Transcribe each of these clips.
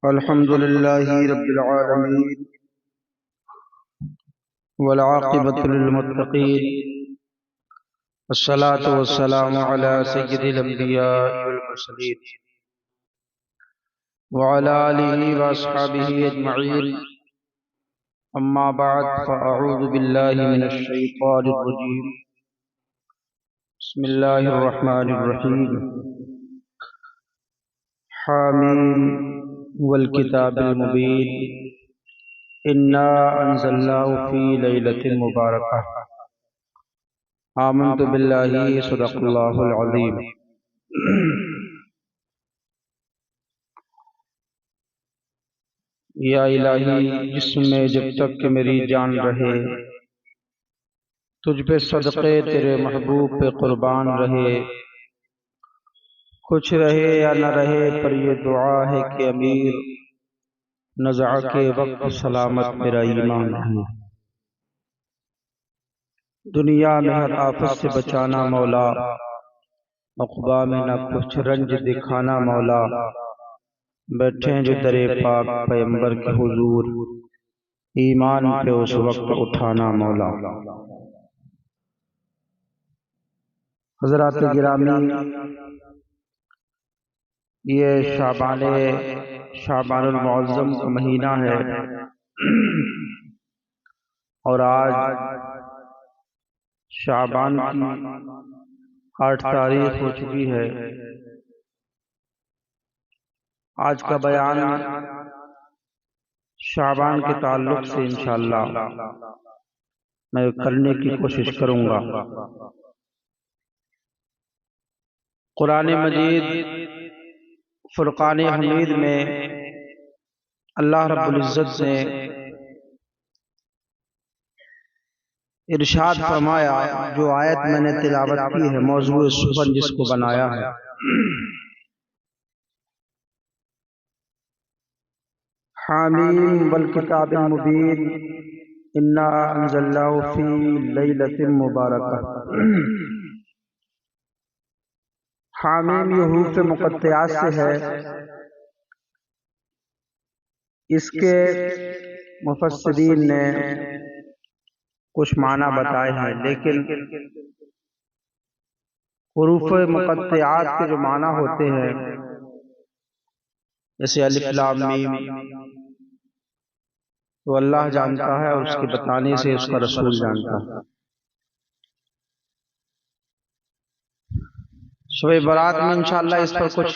अल्हम्दुलिल्लाहि रब्बिल आलमीन वल आक़िबतु लिल मुत्तक़ीन अस्सलातु वस्सलामु अला सय्यिदिल अंबिया'i वल मुरसलीन व अला आलिहि व अस्हाबिहि अजमईन अम्मा बअद फ़अऊज़ु बिल्लाहि मिनश शैतानिर रजीम बिस्मिल्लाहिर रहमानिर रहीम हामीम वल किताबिल मुबीन इन्ना अंज़लनाहु फ़ी लैलतिन मुबारकह आमन्तु बिल्लाहि सदक़ल्लाहुल अज़ीम। या इलाही, जिसमें जब तक कि मेरी जान रहे तुझ पे सदक़े तेरे महबूब पे कुर्बान रहे। कुछ रहे या न रहे पर ये दुआ है कि अमीर नज़ा के वक्त सलामत मेरा ईमान है। दुनिया में हर आफत से बचाना मौला, उक़बा में न कुछ रंज दिखाना मौला। बैठे जो दरे पाक पैगंबर के हुजूर, ईमान पे उस वक्त उठाना मौला। हज़रात गिरामी, ये शाबानुल मुअज़्ज़म का महीना है और आज शाबान की 8 तारीख हो चुकी है। आज का बयान शाबान के ताल्लुक से इंशाअल्लाह मैं करने की कोशिश करूंगा। कुरान मजीद फुरकान हमीद में अल्लाह रब्बुल इज़्ज़त ने इरशाद फरमाया, जो आयत मैंने तिलावत की है, मौजूद सुखन जिसको बनाया है, हामीम वल किताबिल मुबीन इन्ना अंज़लनाहु फ़ी लैलतिन मुबारकह। हामीम ये हुरूफ़ मुक़त्तआत से है। इसके मुफस्सिरीन ने कुछ माना बताए हैं, लेकिन हुरूफ़ मुक़त्तआत के जो माना होते हैं, जैसे अलिफ लाम मीम, तो अल्लाह जानता है और उसके बताने से उसका रसूल जानता है। शब बारात में इंशाअल्लाह इस पर कुछ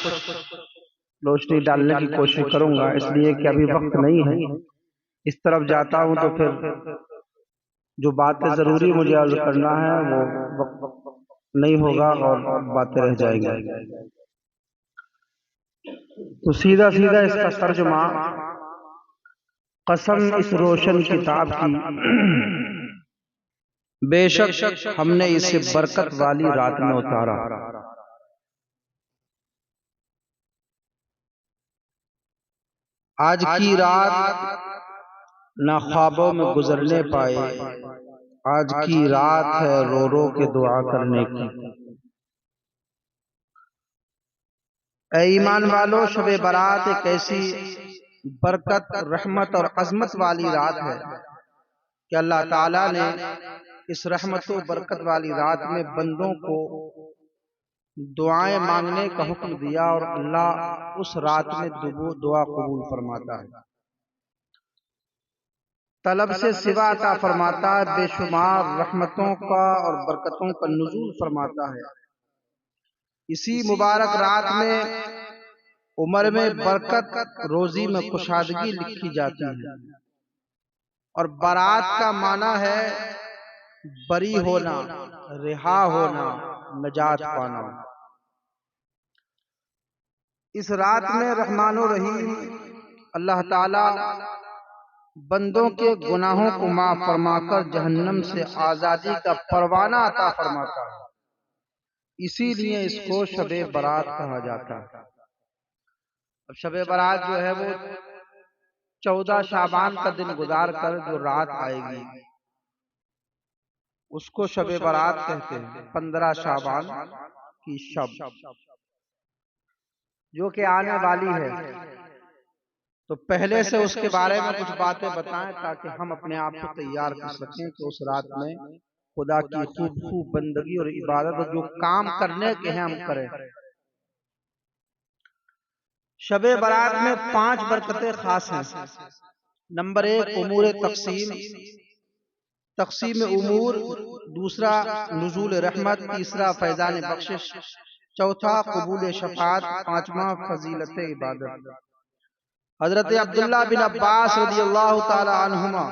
रोशनी डालने की कोशिश करूंगा, इसलिए कि अभी वक्त नहीं है। इस तरफ जाता हूं तो फिर जो बातें जरूरी मुझे अर्ज करना है वो वक्त नहीं होगा और बातें रह जाएंगी। तो सीधा सीधा इसका तर्जुमा, कसम इस रोशन किताब की, बेशक हमने इसे बरकत वाली रात में उतारा। आज की रात ना ख्वाबों में गुजरने पाए, आज की रात है रो रो के दुआ करने की। ऐ ईमान वालों, शबे बारात एक ऐसी बरकत, रहमत और अजमत वाली रात है कि अल्लाह ताला ने इस रहमत और बरकत वाली रात में बंदों को दुआएं मांगने का हुक्म दिया और अल्लाह उस रात में दुआ कबूल फरमाता है, तलब से सिवा अता फरमाता है, बेशुमार रहमतों का और बरकतों का नुज़ूल फरमाता है। इसी मुबारक रात में उम्र में बरकत, रोजी में कुशादगी लिखी जाती है। और बारात का माना है बरी होना, रिहा होना, नजात पाना। इस रात में रहमान और रहीम अल्लाह ताला बंदों के गुनाहों को माफ फरमाकर जहन्नम से आजादी का परवाना अता फरमाता है। इसीलिए इसको शबे बारात कहा जाता है। अब शबे बारात जो है वो 14 शाबान का दिन गुजार कर जो रात आएगी उसको शबे बारात कहते हैं। 15 शाबान की शब जो कि आने वाली है। तो पहले से उसके बारे में कुछ बातें बताएं ताकि हम अपने आप को तैयार कर सकें कि उस रात में खुदा की खूब खूब बंदगी और इबादत और जो काम करने के हैं हम करें। शबे बारात में 5 बरकतें खास हैं। नंबर 1 उमूर तकसीम, तकसीम उमूर। दूसरा नुज़ूल रहमत। तीसरा फैजान बख्शिश। चौथा कबूल शफात। पांचवा फजीलत इबादत। हजरत अब्दुल्ला बिन अब्बास रज़ियल्लाहु ताला अन्हुमा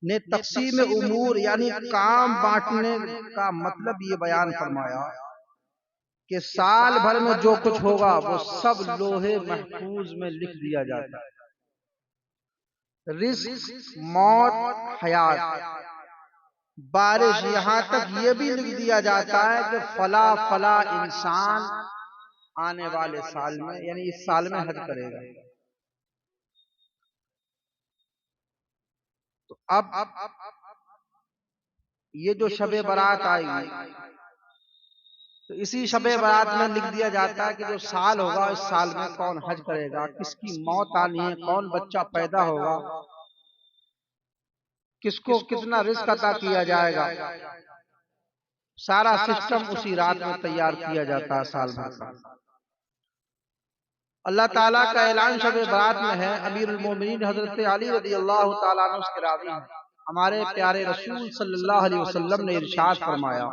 ने तकसीम उमूर यानी काम बांटने का मतलब ये बयान फरमाया कि साल भर में जो कुछ होगा वो सब लोहे महफूज में लिख दिया जाता है। रिस्क, मौत, हयात, बारिश, यहाँ तक ये भी लिख दिया जाता है कि फला फला इंसान आने वाले साल में यानी इस साल में हज करेगा। तो अब ये जो शबे बारात आएगी तो इसी शबे बारात में लिख दिया जाता है कि जो साल होगा इस साल में कौन हज करेगा, किसकी मौत आनी है, कौन बच्चा पैदा होगा, किसको कितना रिस्क अता किया जाएगा। सारा सिस्टम उसी रात में तैयार किया जाता है साल भर का। अल्लाह ताला का ऐलान शबे बारात में है। अमीरुल मोमिनीन हजरत अली रज़ियल्लाहु ताला अन्हु उसके रावी हैं। हमारे प्यारे रसूल सल्लल्लाहु अलैहि वसल्लम ने इरशाद फरमाया,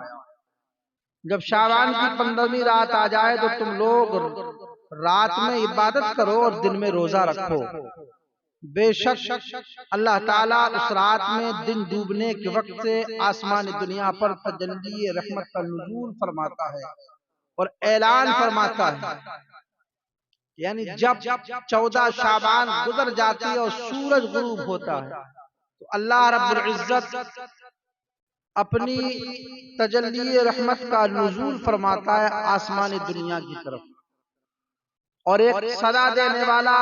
जब शाबान की 15वीं रात आ जाए तो तुम लोग रात में इबादत करो और दिन में रोजा रखो। बेशक अल्लाह ताला उस रात में दिन डूबने के वक्त से आसमानी दुनिया पर तजल्ली रहमत का नुज़ूल फरमाता है और ऐलान फरमाता है। यानी जब 14 शाबान गुजर जाती है और सूरज गुरूब होता है तो अल्लाह रब्बुल इज्जत अपनी तजल्ली रहमत का नुज़ूल फरमाता है आसमानी दुनिया की तरफ और एक सदा देने वाला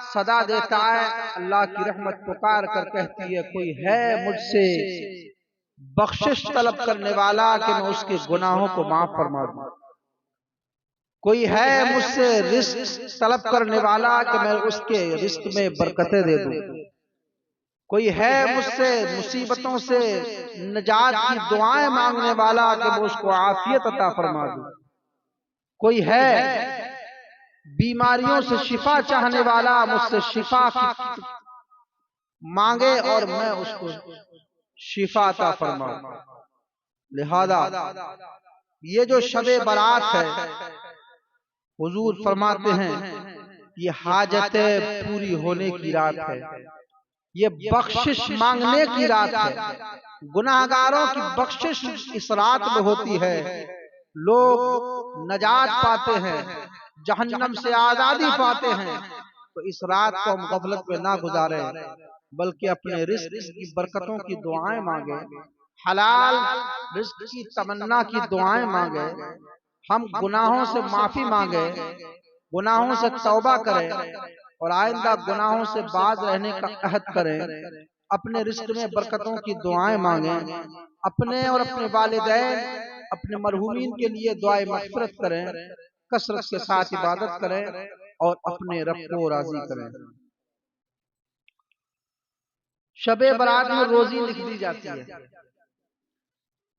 सदा देता है। अल्लाह की रहमत पुकार कर कहती है, कोई है मुझसे बख्शिश तलब करने वाला कि मैं उसके गुनाहों को माफ फरमा दूं। कोई है मुझसे रिस्क तलब करने वाला कि मैं उसके रिस्क में बरकतें दे दूं। कोई है मुझसे मुसीबतों से निजात की दुआएं मांगने वाला कि मैं उसको आफियत अता फरमा दूं। कोई है बीमारियों से शिफा चाहने वाला मुझसे शिफा मांगे और मैं उसको शिफा अता फरमाऊं। लिहाजा ये जो शबे बारात है हुजूर फरमाते हैं ये हाजतें पूरी होने की रात है, ये बख्शिश मांगने की रात है। गुनाहगारों की बख्शिश इस रात में होती है। लोग नजात पाते हैं, जहन्नम से आजादी पाते हैं। तो इस रात को हम गफलत में ना गुजारे बल्कि अपने रिस्क की बरकतों की दुआएं मांगे, हलाल रिस्क की तमन्ना की दुआएं मांगे, हम गुनाहों से माफी मांगे, गुनाहों से तौबा करें और आइंदा गुनाहों से बाज रहने का अहद करें। अपने रिस्क में बरकतों की दुआएं मांगे, अपने और अपने वालिदैन अपने मरहूमीन के लिए दुआए मग़फ़िरत करें, कसरत के साथ इबादत करें और अपने रब को राजी करें। शबे बारात में रोजी लिख दी जाती है।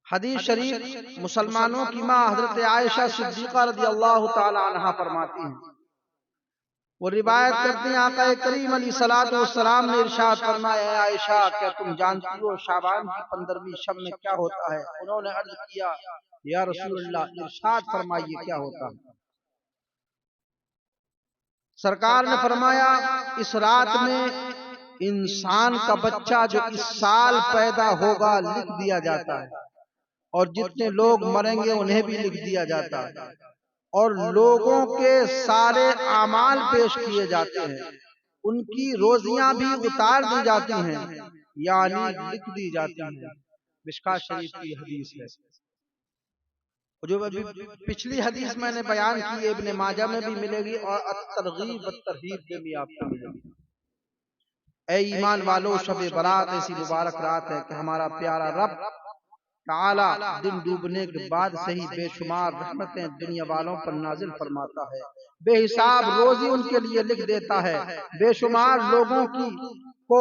हदीस शरीफ मुसलमानों की माँ हजरत आयशा सिद्दीक़ा रज़ियल्लाहु ताला अन्हा फरमाती हैं, वो रिवायत करती हैं आका करीम अलैहिस्सलातु वस्सलाम ने इरशाद फरमाया, आयशा क्या तुम जानती हो शाबान की 15वीं शब में क्या होता है? उन्होंने अर्ज किया, या रसूलल्लाह इरशाद फरमाइए क्या होता है। सरकार ने फरमाया, इस रात में इंसान का बच्चा जो इस साल पैदा होगा लिख दिया जाता है और जितने लोग मरेंगे उन्हें भी लिख दिया जाता है और लोगों के सारे आमाल पेश किए जाते हैं, उनकी रोजियां भी उतार दी जाती हैं यानी लिख दी जाती हैं। मिशकात शरीफ की हदीस है। जो पिछली हदीस मैंने बयान की इब्ने माजा में भी मिलेगी और अत-तरगीब व-तरहीब में भी आपको मिलेगी। ऐ ईमान वालों, शब बारात ऐसी मुबारक रात है कि हमारा प्यारा रब ताला दिन डूबने के बाद से ही बेशुमार रहमतें दुनिया वालों पर नाजिल फरमाता है, बेहिसाब रोजी उनके लिए लिख देता है, बेशुमार लोगों की को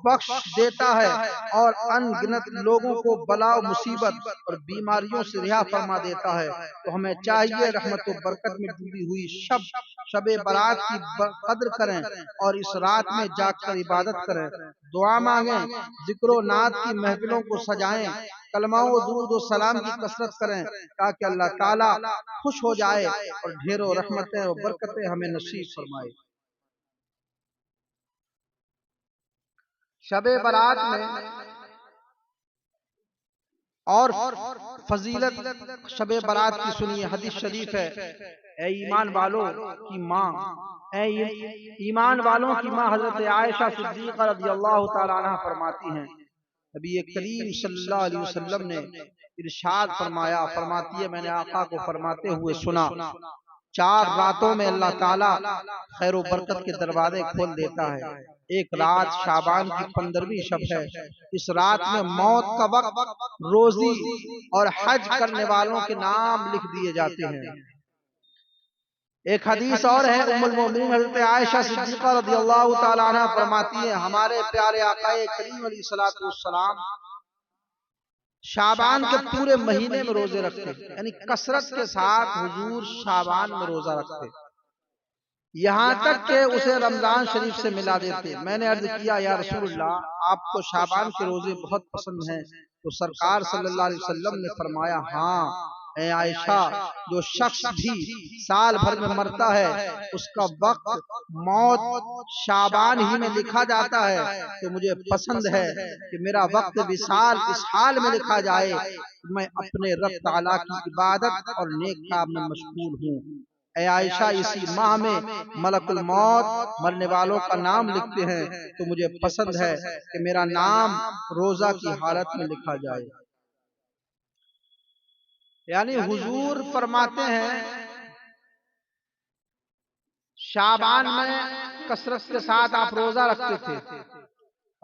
बख्श देता है और अनगिनत लोगों को बला मुसीबत और बीमारियों से रिहा फरमा देता है। तो हमें चाहिए रहमत व बरकत में डूबी हुई शबे बारात की कद्र करें और इस रात में जाकर इबादत करें, दुआ मांगें, जिक्र नात की महफिलों को सजाएं, कलमाओं दुरूद व सलाम की कसरत करें ताकि अल्लाह ताला खुश हो जाए और ढेरों रहमतें और बरकतें हमें नसीब फरमाए। शबे बारात में और फजीलत शबे बारात की सुनिए। हदीस शरीफ है, ए ईमान वालों की माँ, ईमान वालों की माँ हजरत आयशा सिद्दीक़ा रज़ियल्लाहु ताला अन्हा फरमाती हैं, नबी करीम सल्लल्लाहु अलैहि वसल्लम ने इरशाद फरमाया, फरमाती है, मैंने आका को फरमाते हुए सुना, 4 रातों में अल्लाह ताला खैर व बरकत के दरवाजे खोल देता है। एक रात शाबान की 15वीं शब है। इस रात में मौत का वक्त, रोजी और हज करने वालों के नाम लिख दिए जाते हैं। एक हदीस और है, उम्मुल मोमिनीन हज़रत आयशा सिद्दीक़ा रज़ियल्लाहु ताला अन्हा फरमाती है, हमारे प्यारे आका करीम अलैहिस्सलातु वस्सलाम शाबान के पूरे महीने में रोजे रखते, यानी कसरत के साथ हुजूर शाबान में रोजा रखते, यहाँ तक कि उसे रमजान शरीफ से मिला देते। मैंने अर्ज किया, या रसूलल्लाह, आपको शाबान के रोजे बहुत पसंद हैं? तो सरकार सल्लल्लाहु अलैहि वसल्लम ने फरमाया, हाँ ऐ आयशा, जो शख्स भी साल भर में मरता है उसका वक्त मौत शाबान ही में लिखा जाता है, तो मुझे पसंद है कि मेरा वक्त विसाल इस हाल में लिखा जाए, मैं अपने रब ताला की इबादत और नेक काम में मशगूल हूँ। ऐ आयशा, इसी माह में मलकुल मौत मरने वालों का नाम लिखते हैं, तो मुझे पसंद है कि मेरा नाम रोजा की हालत में लिखा जाए। यानी हुजूर फरमाते हैं, शाबान में कसरत के साथ आप रोजा रखते थे।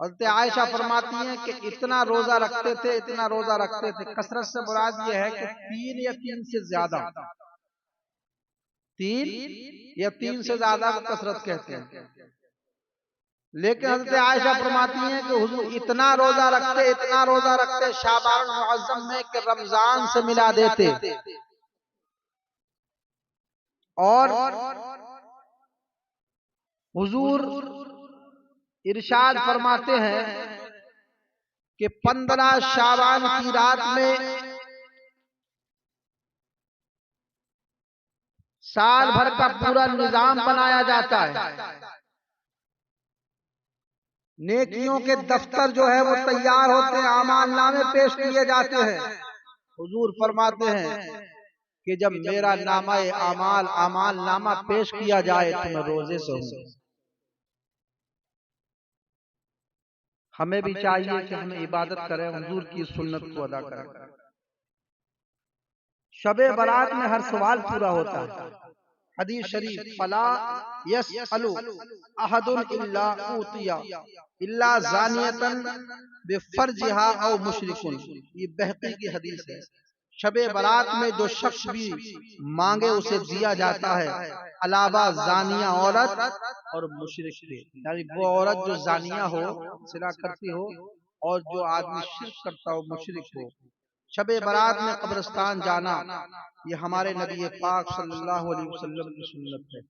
हज़रत आयशा फरमाती हैं कि इतना रोजा रखते थे, इतना रोजा रखते थे। कसरत से मुराद ये है कि 3 या 3 से ज्यादा, 3 या 3 से ज्यादा को कसरत कहते हैं। लेकिन हज़रत आयशा फरमाती हैं कि हुजूर इतना रोजा रखते, इतना रोजा रखते शाबान मुअज़्ज़म में कि रमजान से मिला देते। और हुजूर इरशाद फरमाते हैं कि 15 शाबान की रात में साल भर का पूरा निजाम बनाया जाता है। नेकियों के दफ्तर जो है वो तैयार होते हैं, आमाल नामे पेश किए जाते हैं। हुजूर फरमाते हैं कि जब मेरा नामाए आमाल नामा पेश किया जाए तो मैं रोजे से हूँ। हमें भी चाहिए कि हम इबादत करें, हुजूर की सुन्नत को अदा करें। शबे बारात में हर सवाल पूरा होता है। हदीस शरीफ, फला यसअलु अहदुन इल्ला उतिया इल्ला ज़ानियतन बिफरजिहा औ मुशरिकुन, ये बहकी की हदीस है। शबे बारात में जो शख्स भी मांगे उसे दिया जाता है, अलावा जानिया औरत और मुशरिक के, यानी वो औरत जो जानिया हो, जिना करती हो, और जो आदमी शिर्क करता हो, मुशरिक हो। शबे बारात में कब्रिस्तान जाना, ये हमारे नबी पाक सल्लल्लाहु अलैहि वसल्लम की सुन्नत है।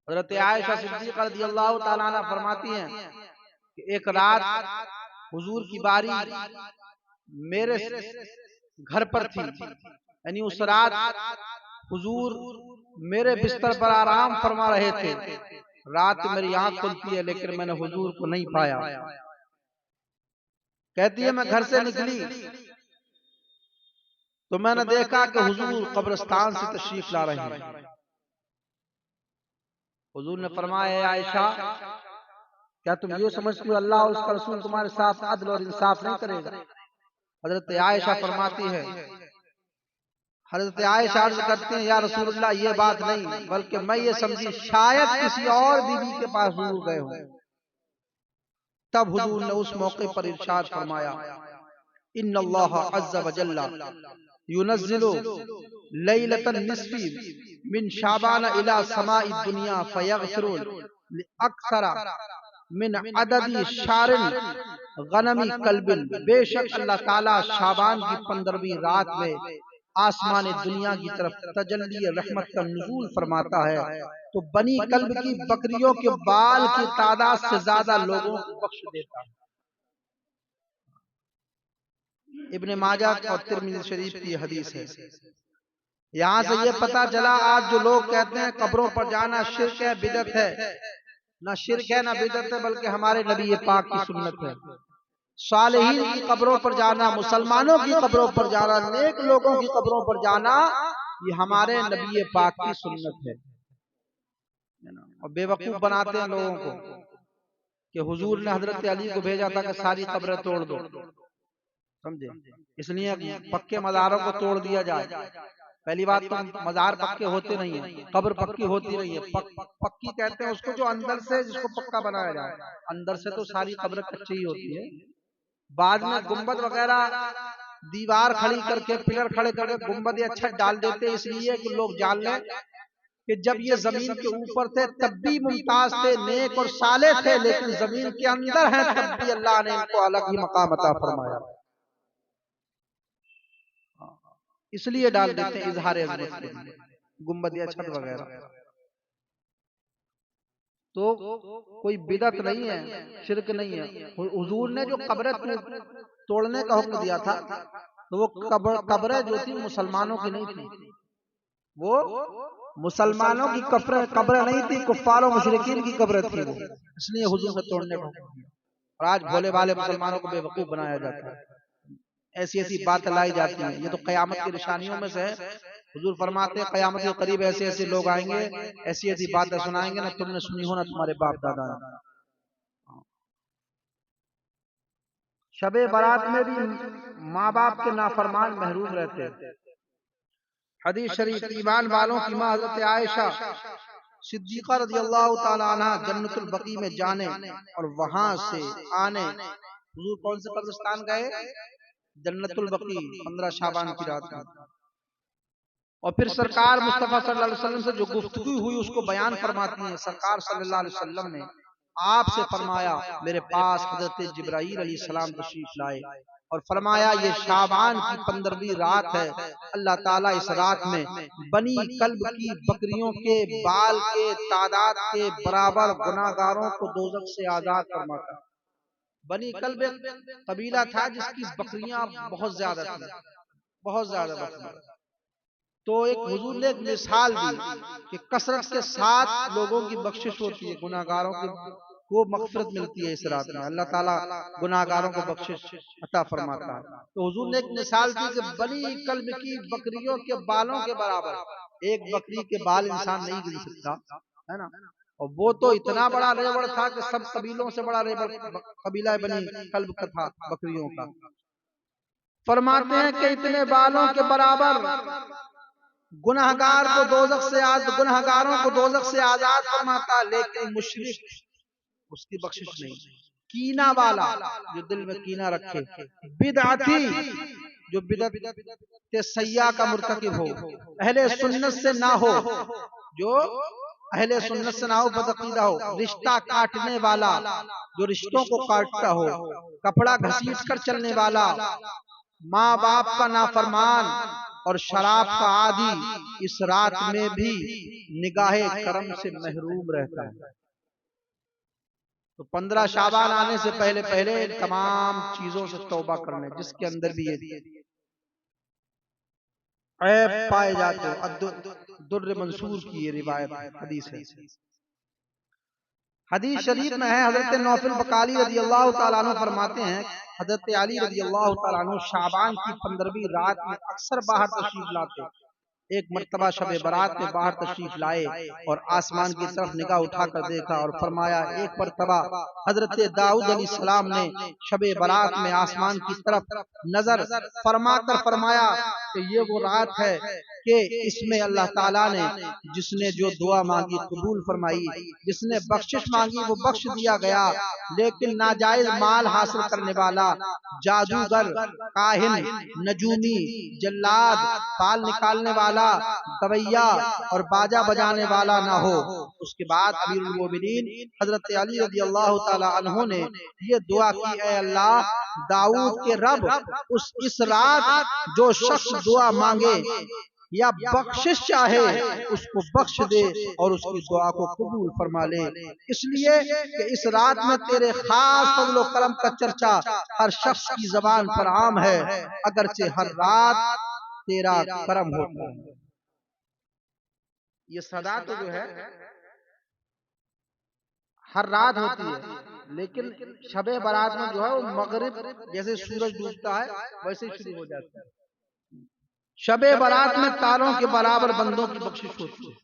हज़रत आयशा सिद्दीक़ा रज़ियल्लाहु ताला अन्हा फरमाती हैं कि एक रात हुजूर की बारी मेरे घर पर थी, यानी उस रात हुजूर मेरे बिस्तर पर आराम फरमा रहे थे। रात मेरी आंख खुलती है लेकिन मैंने हुजूर को नहीं पाया। कहती है, मैं घर से निकली तो मैंने देखा कि हुजूर कब्रिस्तान से तशरीफ ला रहे हैं। हुजूर ने फरमाया, आयशा, क्या तुम ये समझती हो अल्लाह और उसका रसूल तुम्हारे साथ अदल और इंसाफ नहीं करेगा? हजरत आयशा फरमाती है, हजरत आयशा अर्ज करती हैं, या रसूलुल्लाह, ये बात नहीं, बल्कि मैं ये समझी शायद किसी और बीवी के पास हुजूर गए हो। तब हुजूर ने उस मौके पर इरशाद फरमाया, इन्नल्लाह अज़्ज़ा व जल्ला युनज़्ज़िलु लैलतन निस्फी मिन शाबान इला समाई दुनिया फयग़फ़िरु लिअक्सरा मिन अददी शारिन गनमी कल्बिन। बेशक अल्लाह ताला शाबान की 15वीं रात में आसमान दुनिया की तरफ तजल्ली रहमत का नुज़ूल फरमाता है, तो बनी कल्ब की बकरियों के बाल की तादाद से ज्यादा लोगों को बख्श देता है। इब्ने माजाह और तिर्मिज़ी शरीफ की हदीस है। यहाँ से ये पता चला, आज जो लोग कहते हैं कब्रों पर जाना शिर्क है, बिदअत है, ना शिर्क है ना बिदअत है, बल्कि हमारे नबी पाक की सुन्नत है। सालेहीन की कब्रों पर जाना, मुसलमानों की कब्रों पर जाना, नेक लोगों की कब्रों पर जाना, ये हमारे नबी पाक की सुन्नत है। और बेवकूफ बनाते हैं लोगों को कि हुजूर ने हजरत अली को भेजा था कि सारी कब्रें तोड़ दो, समझे, इसलिए पक्के मज़ारों को तोड़ दिया जाए। पहली बात तो मज़ार पक्के होते नहीं है, कब्र पक्की होती नहीं है। पक्की कहते हैं उसको जो अंदर से जिसको पक्का बनाया जाए, अंदर से तो सारी कब्र कच्ची ही होती है। बाद में गुंबद वगैरह दीवार खड़ी करके, पिलर खड़े करके गुंबद अच्छा डाल देते, इसलिए कि लोग जान लें कि जब ये जमीन के ऊपर थे तब भी मुमताज थे, नेक और साले थे, लेकिन जमीन के अंदर हैं तब भी अल्लाह ने इनको अलग ही मकाम अता फरमाया, इसलिए डाल देते हैं इजहार अज़मत के लिए गुंबद या छत वगैरह। तो कोई बिदअत नहीं है, शिरक नहीं है। हुजूर ने जो कब्रें तोड़ने का हुक्म दिया था, तो वो कब्रें जो थी मुसलमानों की नहीं थी, वो मुसलमानों की कब्रें नहीं थी, कुफ्फार और मुशरिकीन की कब्रें थी वो, इसलिए हुजूर ने तोड़ने का हुक्म दिया। और आज भोले भाले मुसलमानों को बेवकूफ बनाया जाता है, ऐसी ऐसी बात लाई जाती है। ये तो कयामत की निशानियों में से है। हुजूर फरमाते हैं कयामत के करीब ऐसे ऐसे लोग आएंगे, ऐसी ऐसी बातें सुनाएंगे ना तुमने सुनी हो ना तुम्हारे बाप दादा ने। शबे बारात में भी माँ बाप के नाफरमान महरूम रहते। हदीस शरीफ, ईमान वालों की माँ हज़रत आयशा सिद्दीक़ा रज़ियल्लाहु ताला अन्हा जन्नतुल बकी में जाने और वहां से आने, हुजूर कौन से कब्रिस्तान गए? जन्नतुल बकी 15 शाबान की रात में। और फिर सरकार मुस्तफा सल्लल्लाहु अलैहि वसल्लम से जो गुफ्तगू हुई उसको बयान फरमाती हैं। सरकार सल्लल्लाहु अलैहि वसल्लम ने आपसे फरमाया, मेरे पास हजरत जिब्राईल अलैहिस्सलाम तशरीफ लाए और फरमाया ये शाबान की 15वीं रात है, अल्लाह ताला इस रात में बनी कल्ब की बकरियों के बाल के तादाद के बराबर गुनाहगारों को दोज़ख से आजाद फरमाता। बनी कल्ब कबीला था जिसकी बकरियां बहुत ज्यादा थी, बहुत ज्यादा बकरियां। तो एक हुजूर ने एक मिसाल दी कि कसरत के साथ लोगों की बख्शिश होती है, गुनाहगारों को मग़फ़िरत मिलती है इस रात में, अल्लाह ताला गुनाहगारों को बख्शिश अता फरमाता है। तो हुजूर ने एक मिसाल दी कि बनी कल्ब की बकरियों के बालों के बराबर एक बकरी के बाल इंसान नहीं गिन सकता, है ना। और वो तो इतना बड़ा रेवड़ था कि सब कबीलों से बड़ा रेवड़ कबीला बनी कल्ब का था बकरियों का। फरमाते हैं कि इतने बालों के बराबर गुनाहगार को गुनाहगारों को दोज़ख से आजाद फरमाता, लेकिन मुशरिक उसकी बख्शिश नहीं। कीना वाला जो दिल में कीना रखे, बिदअती जो बिदअत सय्या का मुर्तकिब हो, अहले सुन्नत से ना हो, जो अहले सुन्नत से ना हो, बदअकीदा हो, रिश्ता काटने वाला जो रिश्तों को काटता हो, कपड़ा घसीट कर चलने वाला, माँ बाप का नाफरमान और शराब का आदी इस रात में भी निगाहे करम से महरूम रहता है। तो 15 शाबान आने से पहले पहले तमाम चीजों से तौबा करने, जिसके अंदर भी ये ऐब पाए जाते हो। दुर्र मंसूर की ये रिवायत हदीस है। हदीस शरीफ में है, हजरत नौफल बकाली रज़ियल्लाहु ताला अन्हु फरमाते हैं, हजरत अली रज़ियल्लाहु ताला अन्हु शाबान की 15वीं रात में अक्सर बाहर तशरीफ लाते। एक मर्तबा शबे बारात में बाहर तशरीफ लाए और आसमान की तरफ निगाह उठाकर देखा और फरमाया, एक मर्तबा हजरत दाऊद अलैहिस्सलाम ने शबे बारात में आसमान की तरफ नजर फरमाकर फरमाया, तो ये वो रात है कि इसमें अल्लाह ताला ने जिसने जो दुआ मांगी कबूल फरमाई, जिसने बख्शिश मांगी वो बख्श दिया गया। लेकिन नाजायज माल हासिल करने वाला, जादूगर, काहिन, नजूमी, जल्लाद, पाल निकालने वाला, गवैया और बाजा बजाने वाला ना हो। उसके बाद अमीरुल मोमिनीन हजरत अली रज़ी अल्लाह ताला अन्हु ने ये दुआ की, ऐ अल्लाह, दाऊद के रब इस रात जो शख्स दुआ मांगे या बख्शिश चाहे उसको बख्श दे और उसकी दुआ को कबूल फरमा ले। इसलिए कि इस रात में तेरे खास फज़्ल व करम का चर्चा हर शख्स की ज़बान पर आम है, अगरचे हर रात तेरा करम होता है। ये सदा तो जो है हर रात होती है, लेकिन शबे बारात में जो है वो मगरिब जैसे सूरज डूबता है वैसे ही शुरू हो जाता है। शबे बारात में तारों के बराबर बंदों की बख्शिश होती है।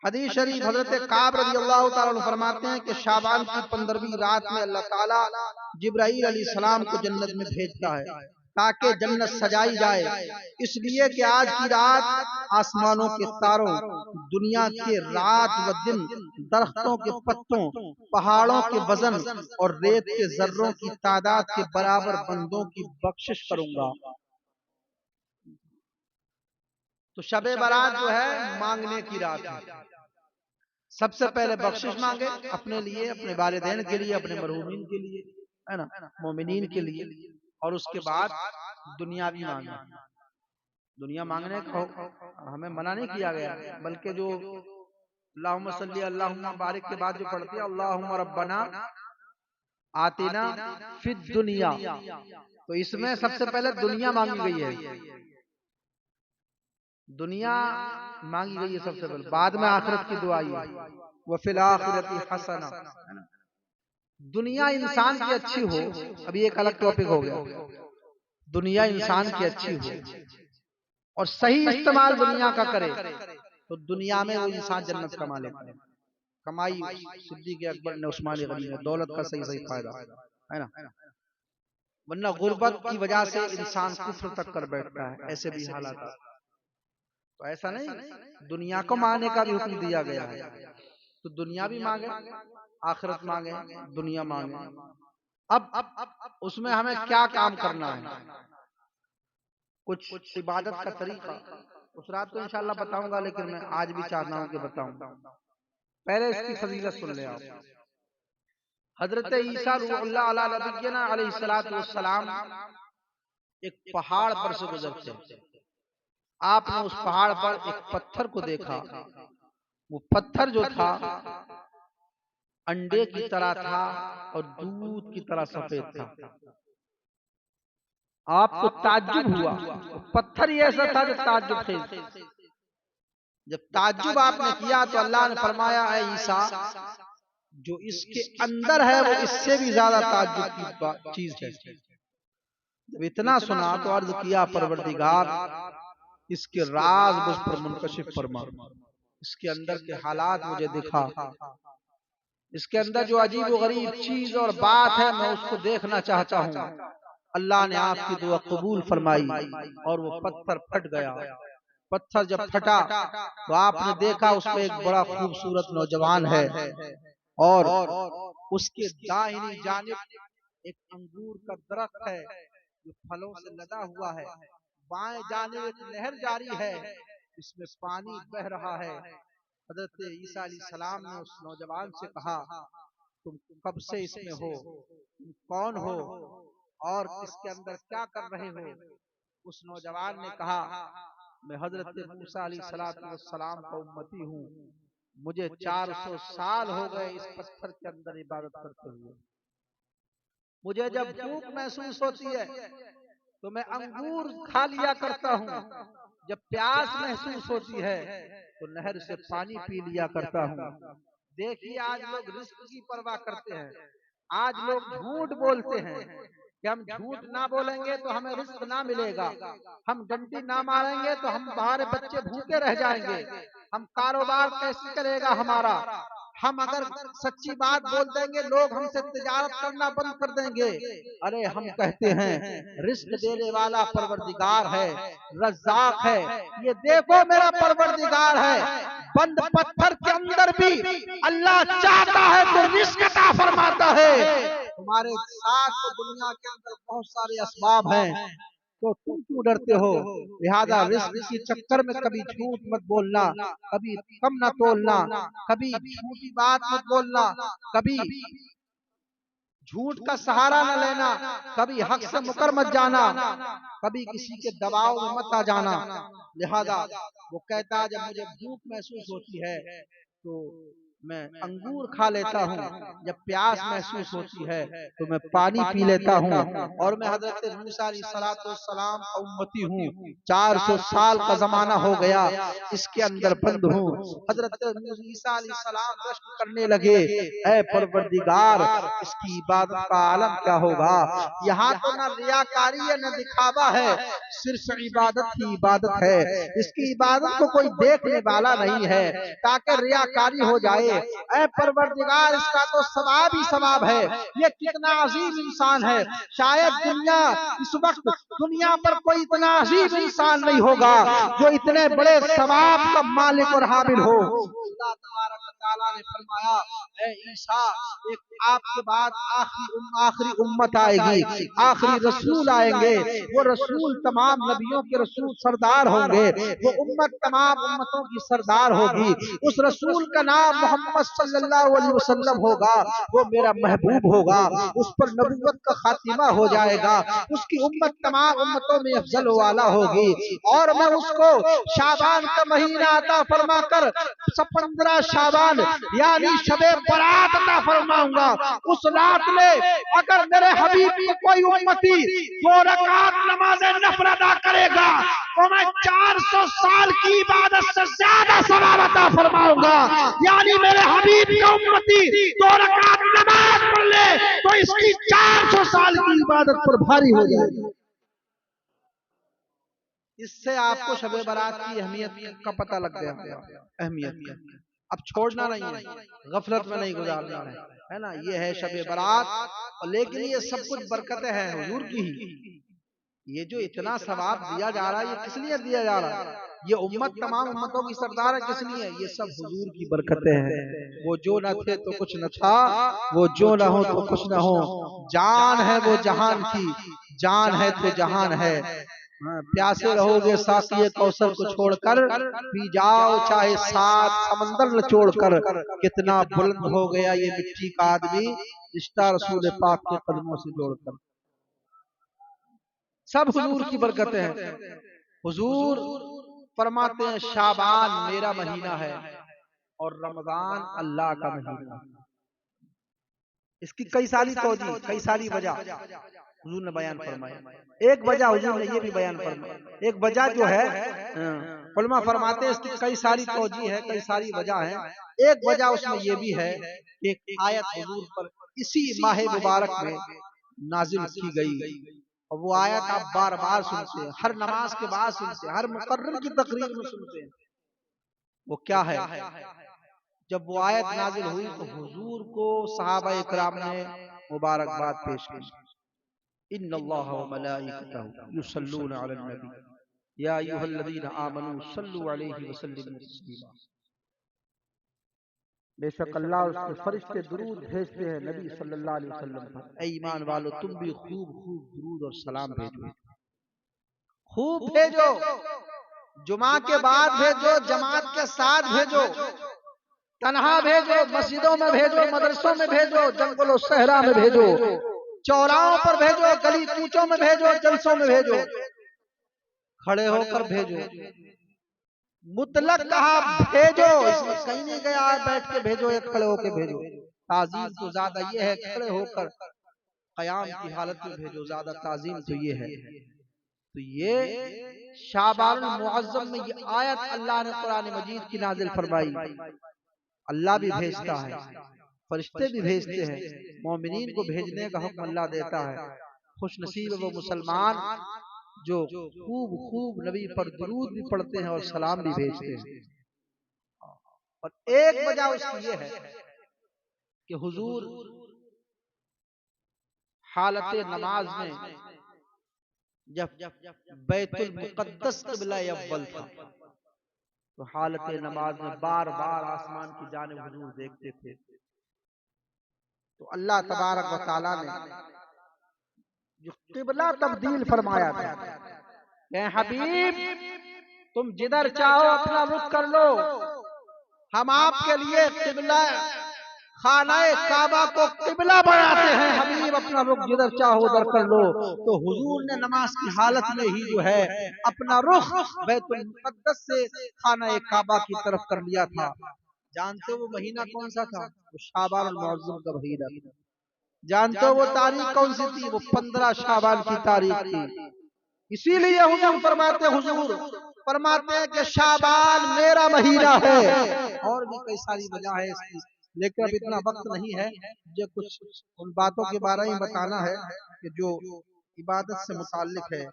हदीस शरीफ हजरत काब रज़ी अल्लाह ताला अन्हु फरमाते हैं कि शाबान की 15वीं रात में अल्लाह ताला जिब्राईल अलैहिस्सलाम को जन्नत में भेजता है ताकि जन्नत सजाई जाए। इसलिए कि आज की रात आसमानों के तारों, दुनिया के रात व दिन, दरख्तों के पत्तों, पहाड़ों के वजन और रेत के जर्रों की तादाद के बराबर बंदों की बख्शिश करूंगा। तो शबे बारात जो है मांगने की रात है। सबसे पहले बख्शिश मांगे अपने लिए, अपने वालिदैन के लिए, अपने मरहूमीन के लिए, है ना, मोमिनीन के लिए, और उसके बाद दुनियावी मांगे। दुनिया मांगने का हमें मना नहीं किया गया, बल्कि जो अल्लाहुम्मा सल्ली अल्लाहुम्मा बारिक के बाद जो पढ़ते हैं अल्लाहुम्मा रब्बना आतिना फिद दुनिया, तो इसमें सबसे पहले दुनिया मांगी गई है। दुनिया मांगी गई है सबसे पहले, बाद में आखिरत की दुआ है व फिल आखिरति हसना। दुनिया इंसान की अच्छी हो, अभी एक अलग टॉपिक हो गया, दुनिया इंसान की अच्छी हो और सही इस्तेमाल दुनिया का करे तो दुनिया में वो इंसान जन्नत कमा लेता है। कमाई सिद्दीक़ अकबर ने, उस्मान गनी ने, दौलत का सही फायदा है ना, वरना गुर्बत की वजह से इंसान कुफ्र तक कर बैठता है। ऐसे भी हालात, तो ऐसा नहीं, दुनिया को मांगने का भी हुक्म दिया गया है। तो दुनिया भी मांगे, आखिरत मांगे, दुनिया मांगे। अब उसमें हमें क्या काम करना है, कुछ इबादत का तरीका उस रात को इंशाल्लाह बताऊंगा, लेकिन मैं आज भी चाहता हूं कि बताऊं। पहले इसकी फजीलत सुन ले आप। हजरत ईसा रूहुल्लाह अला नबीना अलैहिस्सलातु वस्सलाम एक पहाड़ पर से गुजरते, आपने उस पहाड़ पर एक पत्थर को देखा। वो पत्थर जो था अंडे की तरह था और दूध की तरह सफेद था। आपको ताज्जुब हुआ, पत्थर ही ऐसा था जो ताज्जुब थे। जब ताज्जुब आपने किया तो अल्लाह ने फरमाया, ऐ ईसा, जो इसके अंदर है वो इससे भी ज्यादा ताज्जुब की चीज है। जब इतना सुना तो अर्ज किया, परवरदिगार, इसके राज मुझ पर मुनकशिफ फरमा, इसके अंदर के हालात मुझे दिखा, इसके अंदर जो अजीब व गरीब चीज और बात है मैं उसको देखना चाहता हूँ। अल्लाह ने आपकी दुआ कबूल फरमाई और वो पत्थर फट गया। पत्थर जब फटा तो आपने देखा उसमें एक बड़ा खूबसूरत नौजवान है और उसके दाहिनी जानिब एक अंगूर का दरख्त है जो फलों से लदा हुआ है। बाएं जानिब एक नहर जारी है, इसमें पानी बह रहा है। हजरत ईसा अलैहिस्सलाम ने उस नौजवान से कहा, तुम कब से इसमें हो, तुम कौन हो और इसके अंदर क्या कर रहे हो? उस नौजवान ने कहा, मैं हजरत मूसा अलैहिस्सलाम का उम्मती हूँ, मुझे 400 साल हो गए इस पत्थर के अंदर इबादत करते हुए। मुझे जब भूख महसूस होती है तो मैं अंगूर खा लिया करता हूँ, जब प्यास महसूस होती है तो नहर से पानी पी लिया करता हूँ। देखिए आज लोग रिस्क की परवाह करते हैं, आज लोग झूठ बोलते हैं कि हम झूठ ना बोलेंगे तो हमें रिस्क ना मिलेगा, हम डंडी ना मारेंगे तो हम हमारे बच्चे भूखे रह जाएंगे, हम कारोबार कैसे चलेगा हमारा। हम अगर सच्ची बात बोल देंगे लोग हमसे तिजारत करना बंद कर देंगे। अरे हम कहते हैं रिस्क देने वाला परवरदिगार है, रज़्ज़ाक है। ये देखो मेरा परवरदिगार है, बंद पत्थर के अंदर भी अल्लाह चाहता है तो रिस्क अता फरमाता है। तुम्हारे साथ तो दुनिया के अंदर बहुत सारे असबाब हैं, तो तुम क्यों डरते हो? लिहाजा रिस्क के चक्कर में कभी झूठ मत बोलना, कभी कम न तोलना, कभी झूठी बात मत बोलना, कभी झूठ का सहारा न लेना, कभी हक से मुकर मत जाना, कभी किसी के दबाव में मत आ जाना। लिहाजा वो कहता है जब मुझे भूख महसूस होती है तो मैं अंगूर खा लेता हूँ, जब प्यास महसूस होती है तो मैं पानी पी लेता हूँ। और मैं हजरत मूसा अलैहिस्सलाम का उम्मती हूँ, 400 साल का जमाना हो गया इसके अंदर बंद हूँ। हजरत मूसा अलैहिस्सलाम प्रश्न करने लगे, ऐ परवरदिगार इसकी इबादत का आलम क्या होगा? यहाँ तो न रियाकारी है न दिखावा है, सिर्फ इबादत ही इबादत है। इसकी इबादत को कोई देखने वाला नहीं है ताकि रियाकारी हो जाए। ऐ परवरदिगार इसका तो सवाब ही सवाब है। ये कितना अजीम इंसान है, शायद इस वक्त दुनिया पर कोई इतना अजीम इंसान नहीं होगा जो इतने बड़े सवाब का मालिक और हामिल हो। अल्लाह तबारक व तआला ने फरमाया, ऐ ईसा एक आपके बाद आखिरी उम्मत आएगी, आखिरी रसूल आएंगे। वो रसूल तमाम नबियों के रसूल सरदार होंगे, वो उम्मत तमाम उम्मतों की सरदार होगी। उस रसूल का नाम मोहम्मद सल्लल्लाहु अलैहि वसल्लम होगा, वो मेरा महबूब होगा, उस पर नबूवत का खातिमा हो जाएगा, उसकी उम्मत तमाम उम्मतों में अफजल वाला होगी। और मैं उसको शाबान का महीना अता फरमा कर 15 शाबान यानी शबे बरात अता फरमाऊंगा। उस रात में अगर मेरे हबीब की कोई उम्मती 2 रकात नमाज नफल अदा करेगा तो मैं 400 साल की इबादत से ज्यादा सवाब अता फरमाऊंगा। यानी मेरे हबीब की उम्मती 2 रकात नमाज पढ़ ले तो इसकी 400 साल की इबादत पर भारी हो जाएगी। इससे आपको शबे बारात की अहमियत का पता लग गया होगा, अहमियत का। अब छोड़ना नहीं है, गफलत में नहीं गुजारना है ना। ये है शबे बारात, लेकिन ये सब कुछ बरकतें हैं हुजूर की ही। ये जो इतना सवाब दिया जा रहा है ये किस लिए दिया जा रहा है? ये उम्मत तमाम उम्मतों की सरदार है, किस लिए? ये सब हुजूर की बरकतें हैं। वो जो न थे तो कुछ न था, वो जो न हो तो कुछ न हो। जान है वो जहान की, जान है तो जहान है। प्यासे रहोगे साकिए कौसर को छोड़कर, पी जाओ चाहे 7 समंदर निचोड़कर। कितना बुलंद हो गया ये मिट्टी का आदमी, रिश्ता रसूल पाक के कदमों से जोड़कर। सब हुजूर की बरकतें हैं। हुजूर फरमाते हैं शाबान मेरा महीना है और रमजान अल्लाह का महीना। इसकी कई सारी तौजी, कई सारी वजह हुजूर ने बयान फरमाया। एक वजह हुजूर ने ये भी बयान फरमाया, एक वजह जो है उलमा फरमाते हैं इसकी कई सारी तौजी है, कई सारी वजह है। एक वजह उसमें ये भी है कि एक आयत हुजूर पर इसी माह मुबारक में नाजिल की गई, और वो आयत आप बार बार सुनते हैं, हर नमाज के बाद सुनते हैं, हर मुकर्रर की तकरीर में सुनते हैं। वो क्या है? जब वो आयत नाजिल हुई तो हुजूर को सहाबा इकराम ने मुबारकबाद पेश की। इन्नल्लाह व मलाइकतहु युसल्लूना अलन नबी या अय्युहल्लज़ीना आमनू सल्लु अलैहि व सल्लिमू तस्लीमा। बेशक अल्लाह और उसके फरिश्ते दुरूद भेजते हैं नबी सल्लल्लाहु अलैहि वसल्लम पर। ऐ ईमान वालो तुम भी खूब खूब दुरूद और सलाम भेजो, खूब भेजो। जुमा के बाद भेजो, जमात के साथ भेजो, तन्हा भेजो, मस्जिदों में भेजो, मदरसों में भेजो, जंगलों सहरा में भेजो, चौराहों पर भेजो, गली कूचों में भेजो, जलसों में भेजो, खड़े होकर भेजो। मुतलक कहा भेजो, इसमें कहीं नहीं गया बैठ के भेजो या खड़े होकर भेजो। ताजीम तो ज्यादा ये है खड़े होकर कयाम की हालत में भेजो, ज्यादा ताजीम तो ये है। तो ये शाबान मुअज्जम में ये आयत अल्लाह ने कुरान मजीद की नाजिल फरमाई। अल्लाह भी भेजता है, फरिश्ते भी भेजते हैं, मोमिनीन को भेजने का हुक्म अल्लाह देता है। खुश नसीब वो मुसलमान जो खूब खूब नबी पर दुरूद भी पढ़ते हैं और सलाम भी भेजते हैं। और एक वजह उसकी ये है कि हुजूर हालत नमाज में जब बैतुल मुकद्दस क़िबला अव्वल था तो हालत नमाज में बार बार आसमान की जानिब हुजूर देखते थे। तो अल्लाह तबारक व तआला ने जो क़िबला तब्दील फरमाया था, हबीब तुम जिधर चाहो अपना रुख कर लो, हम आपके लिए क़िबला खानाए काबा को क़िबला बनाते हैं, हबीब अपना रुख जिधर चाहो उधर कर लो। तो हुजूर ने नमाज की हालत में ही जो है अपना रुख बैतुल मुक़द्दस से खानाए काबा की तरफ कर लिया था। जानते हो वो महीना कौन सा था? वो शाबान मुअज़्ज़म का महीना था। जानते हो वो तारीख कौन सी थी? वो 15 शाबान की तारीख थी। इसीलिए हुजूर फरमाते हैं कि शाबान मेरा महीना है। और भी कई सारी वजह है इसकी, लेकिन अब इतना वक्त नहीं है। मुझे कुछ उन बातों के बारे में बताना है कि जो इबादत से मुताल्लिक है।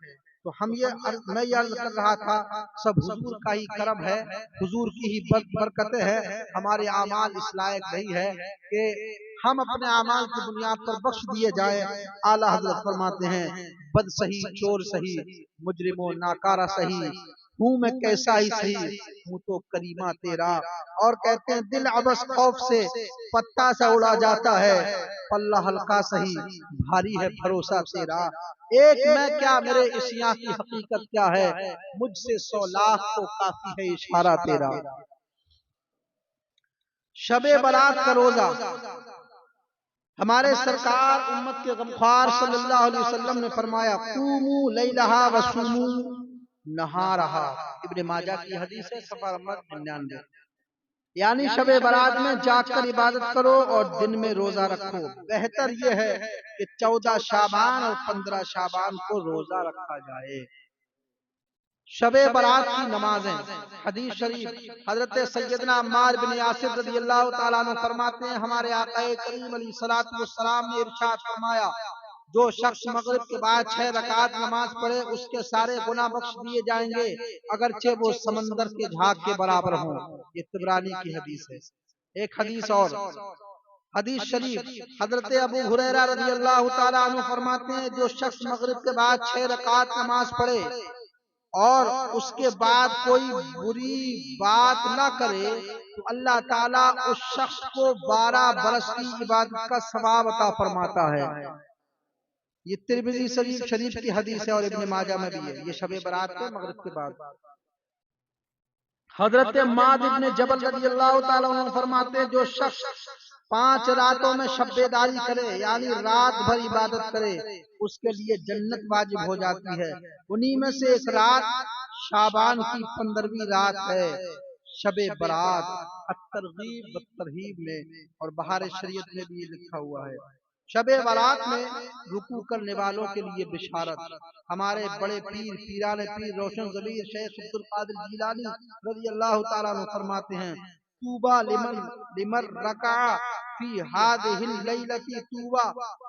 तो मैं ये अर्ज कर रहा था, सब हुजूर का ही करम है, हुजूर की ही बरकतें हैं। हमारे आमाल इस लायक नहीं है कि हम अपने आमाल की बुनियाद पर बख्श दिए जाए। आला हज़रत फरमाते हैं, बद सही चोर सही मुजरिमो नाकारा सही, हूँ मैं कैसा ही सही हूँ तो करीमा तेरा। और कहते हैं दिल अबस खौफ से पत्ता सा उड़ा जाता है, पल्ला हल्का सही भारी है भरोसा तेरा। एक मैं क्या मेरे इश्या की हकीकत क्या है, मुझसे 100 लाख तो काफी है इशारा तेरा। शबे बारात का रोजा हमारे सरकार उम्मत के गमख्वार सल्लल्लाहु अलैहि वसल्लम ने फरमाया, क़ूमू लैलहा वसूमू नहारहा। इब्ने माजा की हदीस है, सफ़र नंबर 99। यानी शबे बारात में जाकर इबादत करो और दिन में रोजा रखो। बेहतर यह है कि 14 शाबान और 15 शाबान को रोजा रखा जाए। शबे बारात की नमाजें, हदीस शरीफ हजरत सैयदना अम्मार बिन यासिर रज़ियल्लाहु ताला अन्हु फरमाते हैं, हमारे आक़ाए करीम अलैहिस्सलातु वस्सलाम ने इरशाद फरमाया, जो शख्स मगरिब के बाद 6 रकात नमाज पढ़े उसके सारे गुनाह बख्श दिए जाएंगे, अगरचे वो समंदर के झाग के बराबर हों। ये तिबरानी की हदीस है। एक हदीस और, हदीस शरीफ हजरत अबू हुरैरा रज़ियल्लाहु ताला अन्हु फरमाते हैं, जो शख्स मगरिब के बाद 6 रकात नमाज पढ़े और उसके बाद कोई बुरी बात ना करे तो अल्लाह ताला उस शख्स को 12 बरस की इबादत का सवाब अता फरमाता है। ये तिरमिज़ी शरीफ की हदीस है और इब्ने माजा में भी है। ये शबे बारात पे मगरिब के बाद हजरत माद इब्ने जबल रज़ियल्लाहु ताला अन्हु फरमाते हैं, जो शख्स 5 रातों में शब्बेदारी करे यानी रात भर इबादत करे उसके लिए जन्नत वाजिब हो जाती है। उन्हीं में से एक रात शाबान की 15वीं रात है, शबे बारात। अत-तरगीब व तरहीब में और बहार शरीयत में भी ये लिखा हुआ है। शबे बारात में रुकू करने वालों के लिए बिशारत। हमारे बड़े पीर पीराने पीर रोशन ज़मीर शेख अब्दुल कादिर जीलानी रज़ियल्लाहु ताला अन्हु फरमाते हैं, तूबा लिमन रका फी हादिहिल लैलती तूबा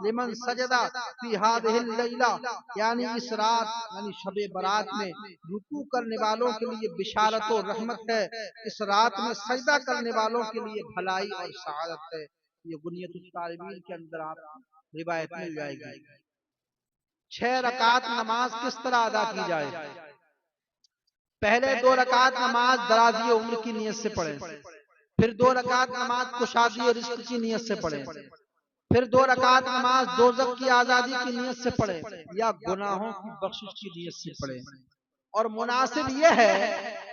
लिमन सजदा फी हादिहिल लैला। यानी इस रात यानी शबे बारात में रुकू करने वालों के लिए बिशारत और रहमत है, इस रात में सजदा करने वालों के लिए भलाई और सआदत है। ये गुनियतुत तालिबीन के अंदर आप रिवायत मिल जाएगी। 6 रकात नमाज किस तरह अदा की जाए? पहले 2 रकात नमाज दराज़ी उम्र की नियत से पढ़ें, फिर 2 रकात नमाज कुशादी रिज़्क़ की नियत से पढ़ें, फिर 2 रकात नमाज दोज़ख की आज़ादी की नियत से पढ़ें या गुनाहों की बख्शिश की नियत से पढ़ें। और मुनासिब यह है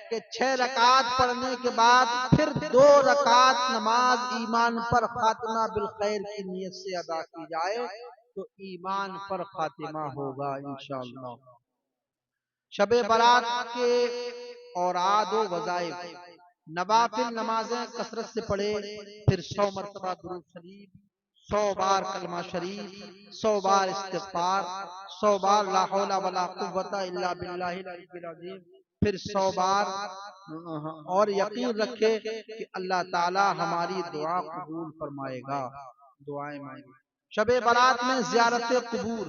कि 6 रकात पढ़ने के बाद फिर 2 रकात नमाज ईमान पर खातिमा बिल खैर की नियत से अदा की जाए तो ईमान पर खातिमा होगा इंशाअल्लाह। शबे बारात के औराद व वज़ाइफ, नवाफिल नमाजें कसरत से पढ़े, फिर 100 मरतबा दुरूद शरीफ, 100 बार कलमा शरीफ, 100 बार इस्तिग़फ़ार, 100 बार ला हौला वला कुव्वता इल्ला बिल्लाहिल अलिय्यिल अज़ीम, फिर 100 बार और यकीन रखे कि अल्लाह ताला हमारी दुआ कबूल फरमाएगा। दुआएं मांगे। शबे बारात में ज़ियारत कुबूर,